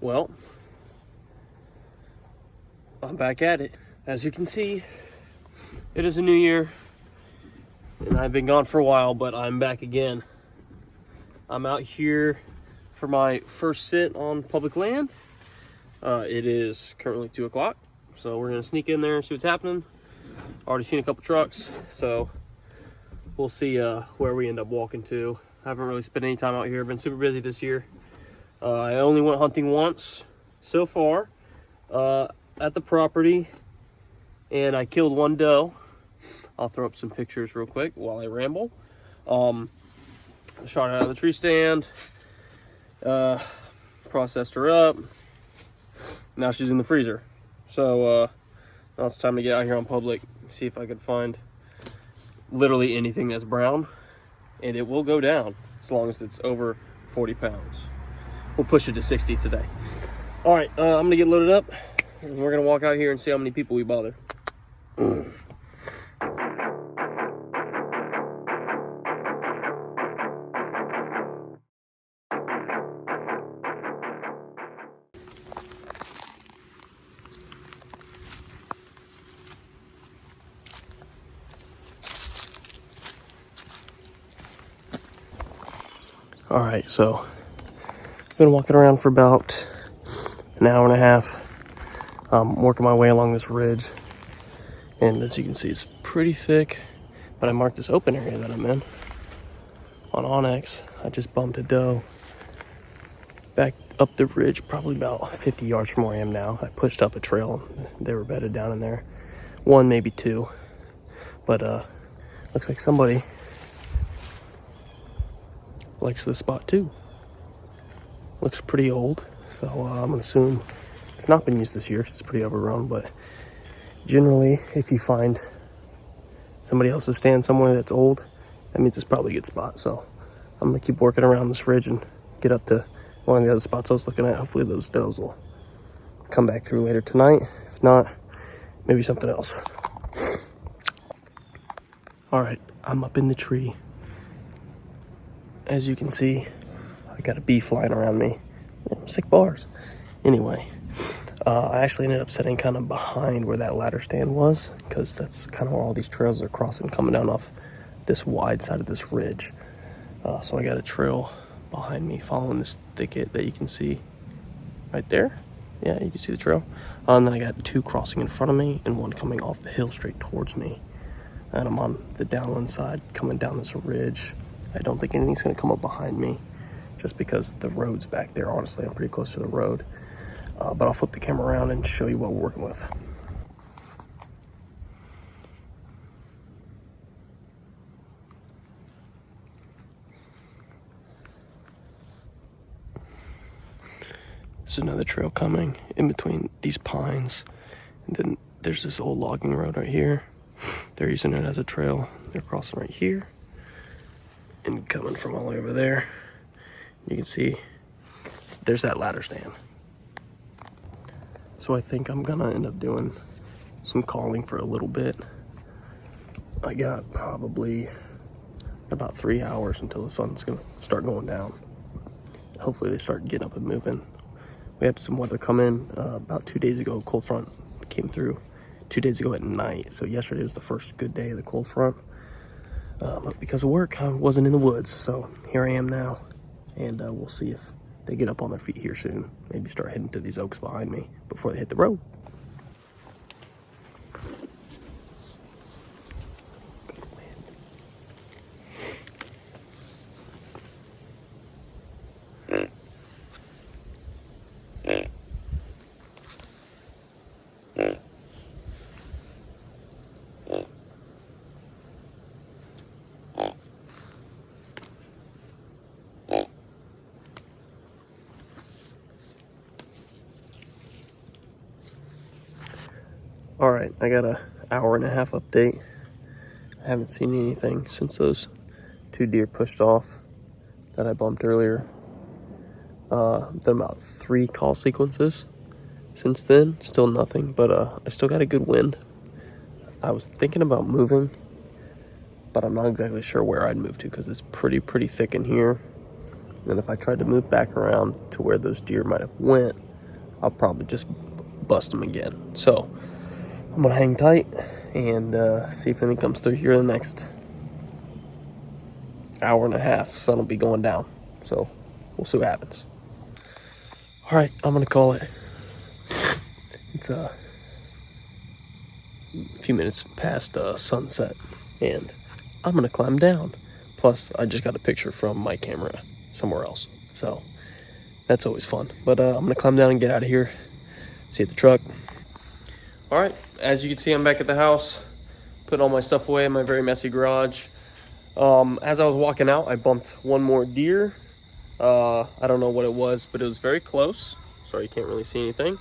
Well, I'm back at it. As you can see, it is a new year, and I've been gone for a while, but I'm back again. I'm out here for my first sit on public land. It is currently 2 o'clock, so we're gonna sneak in there and see what's happening. Already seen a couple trucks, so we'll see where we end up walking to. I haven't really spent any time out here. I've been super busy this year. I only went hunting once so far at the property, and I killed one doe. I'll throw up some pictures real quick while I ramble. Shot her out of the tree stand, processed her up. Now she's in the freezer. So now it's time to get out here on public, see if I could find literally anything that's brown, and it will go down as long as it's over 40 pounds. We'll push it to 60 today. All right, I'm gonna get loaded up, and we're gonna walk out here and see how many people we bother. All right, so I've been walking around for about an hour and a half. Working my way along this ridge, and as you can see, it's pretty thick, but I marked this open area that I'm in on Onyx. I just bumped a doe back up the ridge, probably about 50 yards from where I am now. I pushed up a trail, and they were bedded down in there. One, maybe two, but looks like somebody likes this spot too. Looks pretty old, so I'm gonna assume it's not been used this year because it's pretty overgrown, but generally, if you find somebody else's stand somewhere that's old, that means it's probably a good spot. So I'm gonna keep working around this ridge and get up to one of the other spots I was looking at. Hopefully those does will come back through later tonight. If not, maybe something else. All right, I'm up in the tree. As you can see, I got a bee flying around me. Sick bars. Anyway, I actually ended up sitting kind of behind where that ladder stand was, because that's kind of where all these trails are crossing, coming down off this wide side of this ridge. So I got a trail behind me following this thicket that you can see right there. Yeah, you can see the trail. And then I got two crossing in front of me and one coming off the hill straight towards me. And I'm on the downwind side coming down this ridge. I don't think anything's gonna come up behind me just because the road's back there. Honestly, I'm pretty close to the road. But I'll flip the camera around and show you what we're working with. There's another trail coming in between these pines. And then there's this old logging road right here. They're using it as a trail. They're crossing right here and coming from all the way over there. You can see there's that ladder stand. So I think I'm gonna end up doing some calling for a little bit. I got probably about 3 hours until the sun's gonna start going down. Hopefully they start getting up and moving. We had some weather come in about 2 days ago. Cold front came through 2 days ago at night. So yesterday was the first good day of the cold front. But because of work, I wasn't in the woods. So here I am now, and we'll see if they get up on their feet here soon. Maybe start heading to these oaks behind me before they hit the road. All right, I got an hour and a half update. I haven't seen anything since those two deer pushed off that I bumped earlier. Done about 3 call sequences since then. Still nothing, but I still got a good wind. I was thinking about moving, but I'm not exactly sure where I'd move to because it's pretty thick in here. And if I tried to move back around to where those deer might have went, I'll probably just bust them again. So I'm gonna hang tight and see if anything comes through here in the next hour and a half. Sun will be going down, so we'll see what happens. All right, I'm gonna call it. It's a few minutes past sunset, and I'm gonna climb down. Plus, I just got a picture from my camera somewhere else, so that's always fun. But I'm gonna climb down and get out of here. See you at the truck. All right, as you can see, I'm back at the house, putting all my stuff away in my very messy garage. As I was walking out, I bumped one more deer. I don't know what it was, but it was very close. Sorry, you can't really see anything.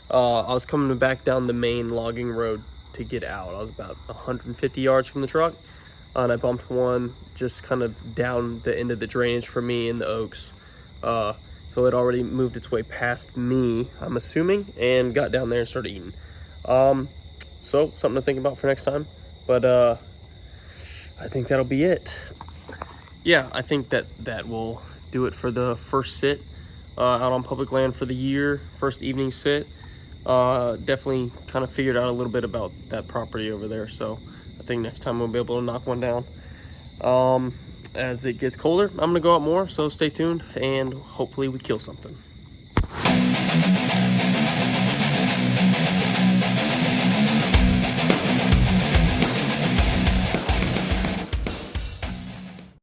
I was coming back down the main logging road to get out. I was about 150 yards from the truck, and I bumped one just kind of down the end of the drainage for me in the oaks. So it already moved its way past me, I'm assuming, and got down there and started eating. So something to think about for next time. But I think that'll be it. Yeah, I think that will do it for the first sit out on public land for the year. First evening sit. Definitely kind of figured out a little bit about that property over there. So I think next time we'll be able to knock one down. As it gets colder, I'm gonna go out more. So stay tuned and hopefully we kill something.